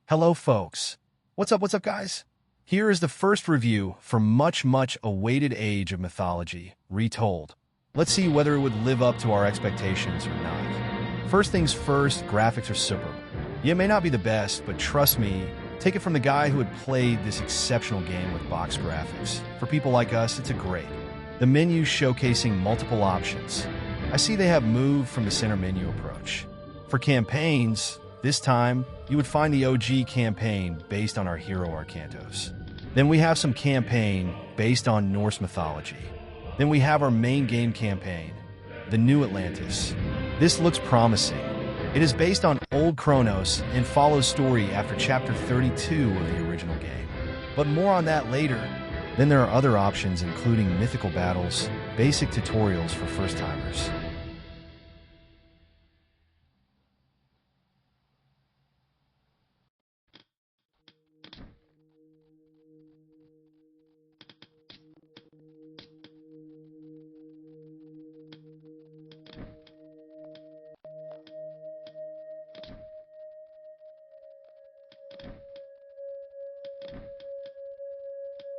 Hello, folks. What's up, guys? Here is the first review for much awaited Age of Mythology Retold. Let's see whether it would live up to our expectations or not. First things first, graphics are superb. Yeah, it may not be the best, but trust me, take it from the guy who had played this exceptional game with box graphics. For people like us, it's a great. The menu showcasing multiple options. I see they have moved from the center menu approach. For campaigns, this time, you would find the OG campaign based on our hero Arcantos. Then we have some campaign based on Norse mythology. Then we have our main game campaign, the New Atlantis. This looks promising. It is based on Old Kronos and follows story after Chapter 32 of the original game. But more on that later. Then there are other options including mythical battles, basic tutorials for first-timers.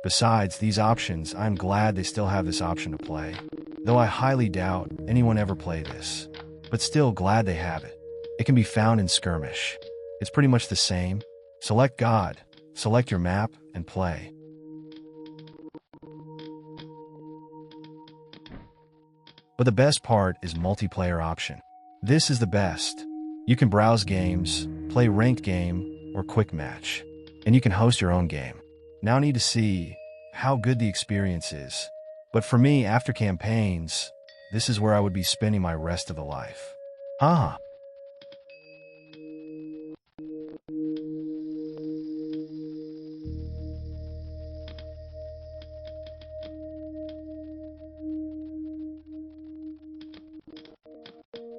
Besides these options, I'm glad they still have this option to play, though I highly doubt anyone ever play this. But still glad they have it. It can be found in Skirmish. It's pretty much the same. Select God, select your map, and play. But the best part is multiplayer option. This is the best. You can browse games, play ranked game, or quick match. And you can host your own game. Now need to see how good the experience is. But for me, after campaigns, this is where I would be spending my rest of the life. Ah.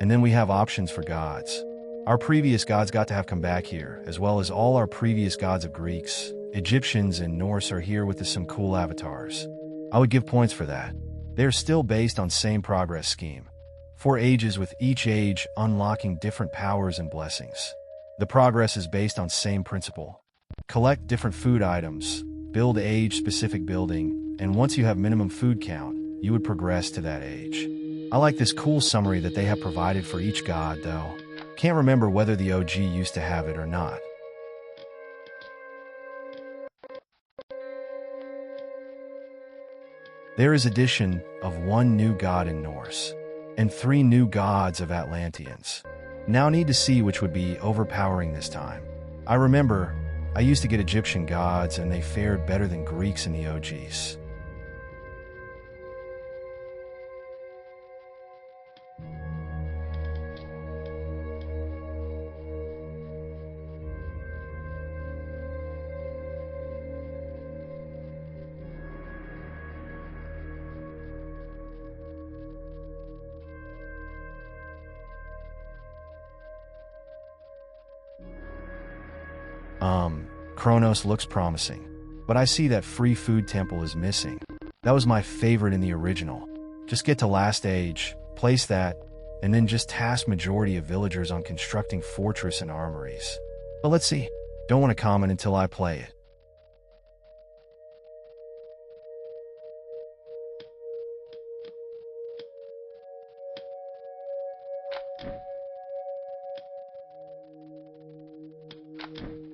And then we have options for gods. Our previous gods got to have come back here, as well as all our previous gods of Greeks, Egyptians, and Norse are here with some cool avatars. I would give points for that. They are still based on same progress scheme. 4 ages with each age unlocking different powers and blessings. The progress is based on same principle. Collect different food items, build age-specific building, and once you have minimum food count, you would progress to that age. I like this cool summary that they have provided for each god, though. Can't remember whether the OG used to have it or not. There is addition of 1 new god in Norse, and 3 new gods of Atlanteans. Now need to see which would be overpowering this time. I remember, I used to get Egyptian gods and they fared better than Greeks in the OGs. Kronos looks promising, but I see that free food temple is missing. That was my favorite in the original. Just get to last age, place that, and then just task majority of villagers on constructing fortress and armories. But let's see. Don't want to comment until I play it.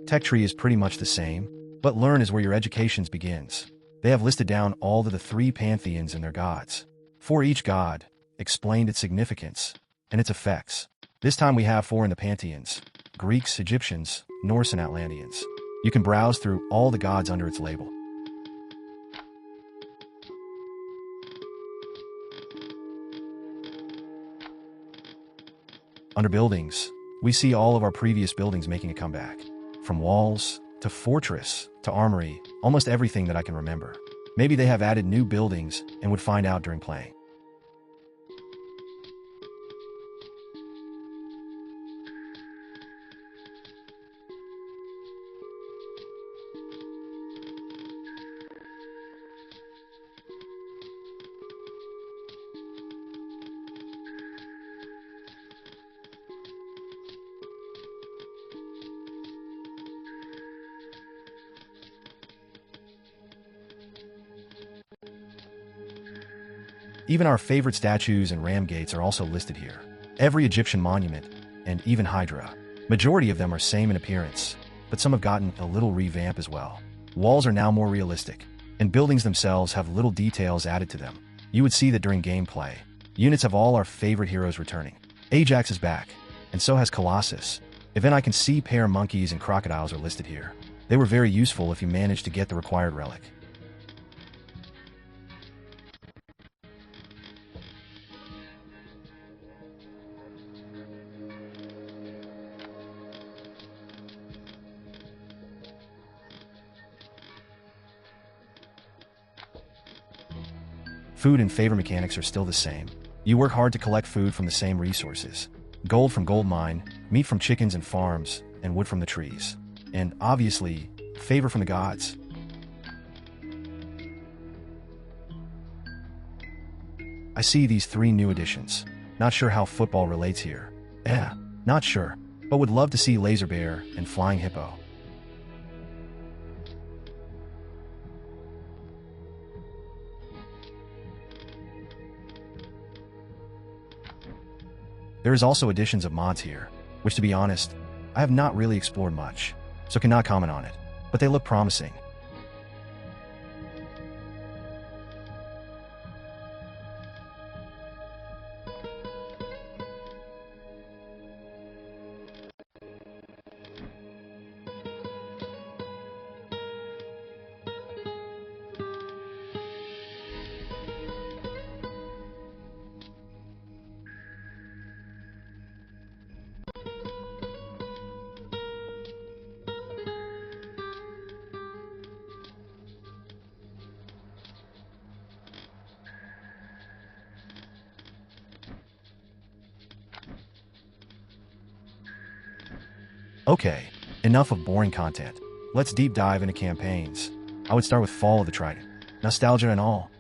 Tech tree is pretty much the same, but learn is where your education begins. They have listed down all of the 3 pantheons and their gods. For each god, explained its significance and its effects. This time we have 4 in the pantheons: Greeks, Egyptians, Norse, and Atlanteans. You can browse through all the gods under its label. Under buildings, we see all of our previous buildings making a comeback. From walls, to fortress, to armory, almost everything that I can remember. Maybe they have added new buildings and would find out during playing. Even our favorite statues and ram gates are also listed here. Every Egyptian monument, and even Hydra. Majority of them are same in appearance, but some have gotten a little revamp as well. Walls are now more realistic, and buildings themselves have little details added to them. You would see that during gameplay. Units have all our favorite heroes returning. Ajax is back, and so has Colossus. Event I can see pair monkeys and crocodiles are listed here. They were very useful if you managed to get the required relic. Food and favor mechanics are still the same. You work hard to collect food from the same resources. Gold from gold mine, meat from chickens and farms, and wood from the trees. And obviously, favor from the gods. I see these 3 new additions. Not sure how football relates here. Not sure, but would love to see Laser Bear and Flying Hippo. There is also additions of mods here, which to be honest, I have not really explored much, so cannot comment on it, but they look promising. Okay, enough of boring content. Let's deep dive into campaigns. I would start with Fall of the Trident. Nostalgia and all.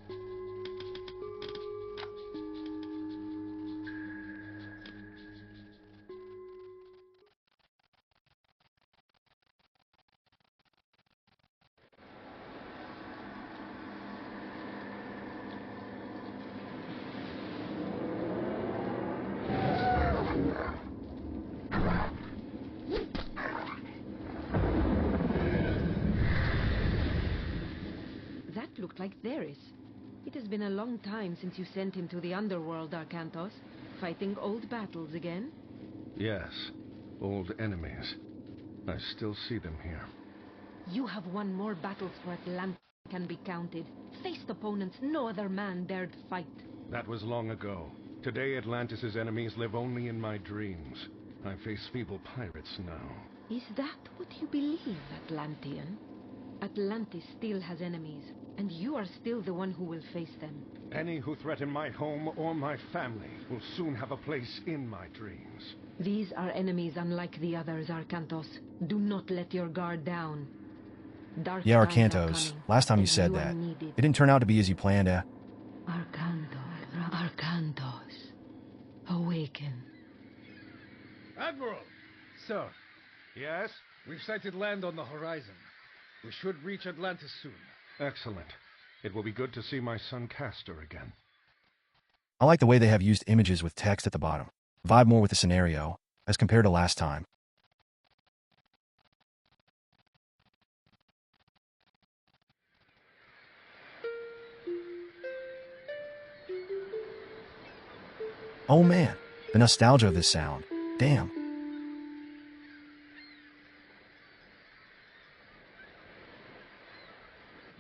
Looked like Theris. It has been a long time since you sent him to the underworld, Arcantos. Fighting old battles again? Yes, old enemies. I still see them here. You have won more battles for Atlantis than can be counted. Faced opponents no other man dared fight. That was long ago. Today Atlantis' enemies live only in my dreams. I face feeble pirates now. Is that what you believe, Atlantean? Atlantis still has enemies, and you are still the one who will face them. Any who threaten my home or my family will soon have a place in my dreams. These are enemies unlike the others, Arcantos. Do not let your guard down. Dark Yeah, times are Arcantos. coming, Last time you and said you are that. needed. It didn't turn out to be as you planned, Arcantos. Awaken. Admiral! Sir, Yes? we've sighted land on the horizon. We should reach Atlantis soon. Excellent. It will be good to see my son Castor again. I like the way they have used images with text at the bottom. Vibe more with the scenario, as compared to last time. Oh man, the nostalgia of this sound. Damn.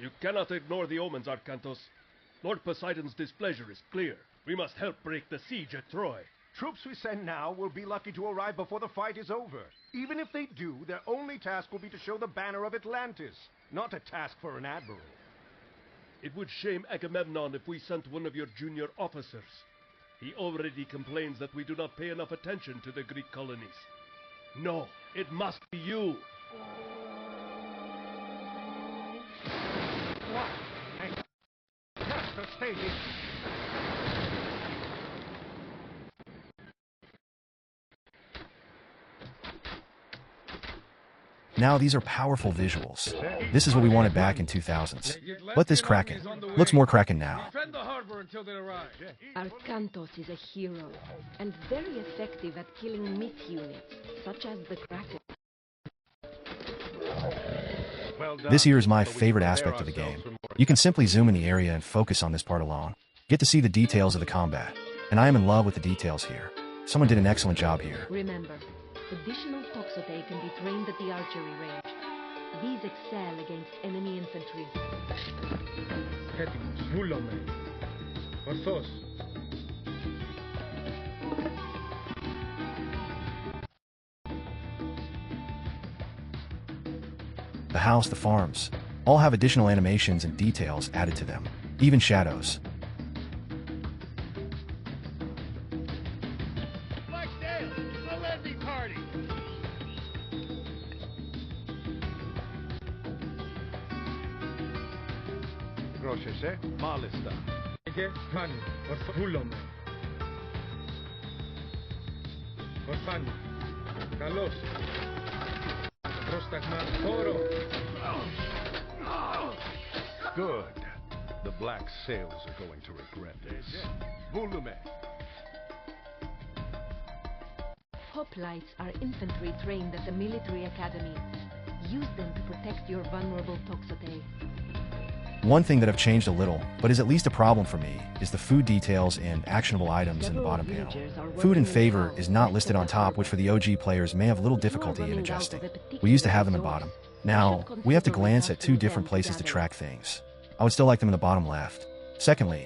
You cannot ignore the omens, Arcantos. Lord Poseidon's displeasure is clear. We must help break the siege at Troy. Troops we send now will be lucky to arrive before the fight is over. Even if they do, their only task will be to show the banner of Atlantis, not a task for an admiral. It would shame Agamemnon if we sent one of your junior officers. He already complains that we do not pay enough attention to the Greek colonies. No, it must be you. What? Hey, Castor, stay here. Now these are powerful visuals. This is what we wanted back in 2000s. Let this Kraken. Looks more Kraken now. Defend the harbor until they arrive. Arkantos is a hero, and very effective at killing myth units, such as the Kraken. This here is my favorite aspect of the game. You can simply zoom in the area and focus on this part alone. Get to see the details of the combat. And I am in love with the details here. Someone did an excellent job here. Remember, additional Toxote can be trained at the archery range. These excel against enemy infantry. Έτοιμος. Βούλομαι. Ορθός. The house, the farms, all have additional animations and details added to them. Even shadows. Blackdale, a landing party! Πρόσεχε, μάλιστα. Λέγε, φάνη. Βούλομαι. Ορφάνη. Καλώς. Πρόσταγμα. Χώρο. Good. The black sails are going to regret this. Volume. Hoplites are infantry trained at the military academy. Use them to protect your vulnerable Toxote. One thing that I've changed a little, but is at least a problem for me, is the food details and actionable items in the bottom panel. Food in favor is not listed on top, which for the OG players may have a little difficulty in adjusting. We used to have them in bottom. Now, we have to glance at two different places to track things. I would still like them in the bottom left. Secondly,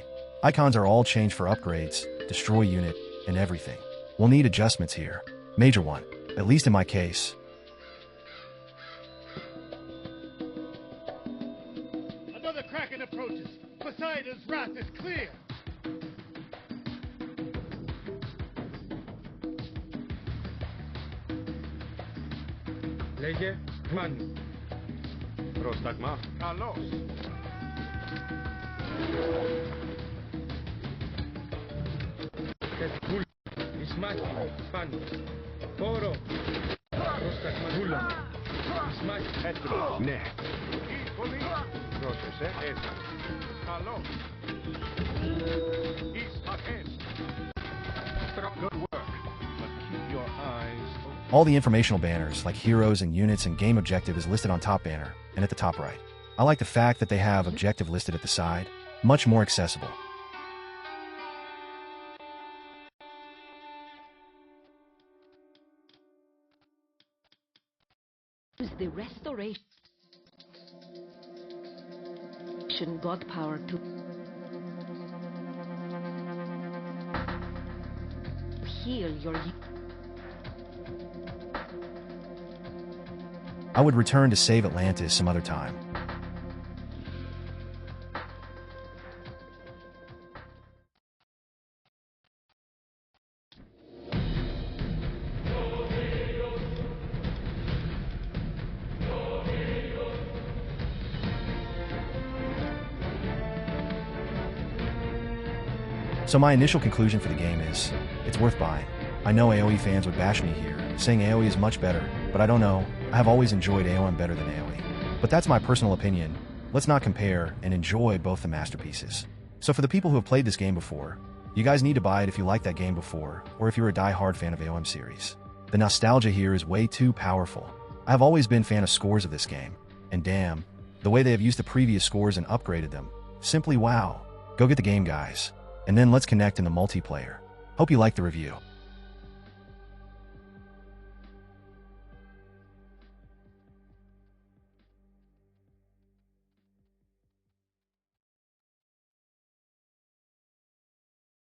icons are all changed for upgrades, destroy unit, and everything. We'll need adjustments here. Major one, at least in my case. Another Kraken approaches. Poseidon's wrath is clear. Λέγε, φάνη. Πρόσταγμα. Καλώς. Βούλ. Ισμάχη. Φάνη. Χώρο. Πρόσταγμα. Βούλομαι. Ισμάχη. Έτοιμο. Ναι. Ήσυχολη. Πρόσεχε, έτσι. Καλώς. Ήσυχες. Good work. But keep your eyes open. All the informational banners, like heroes and units and game objective, is listed on top banner and at the top right. I like the fact that they have objective listed at the side, much more accessible. Use the restoration god power to heal your. I would return to save Atlantis some other time. So my initial conclusion for the game is, it's worth buying. I know AoE fans would bash me here, saying AoE is much better, but I don't know, I have always enjoyed AoM better than AoE. But that's my personal opinion. Let's not compare and enjoy both the masterpieces. So for the people who have played this game before, you guys need to buy it if you liked that game before, or if you're a die-hard fan of AoM series. The nostalgia here is way too powerful. I have always been a fan of scores of this game, and damn, the way they have used the previous scores and upgraded them, simply wow. Go get the game, guys. And then let's connect in the multiplayer. Hope you liked the review.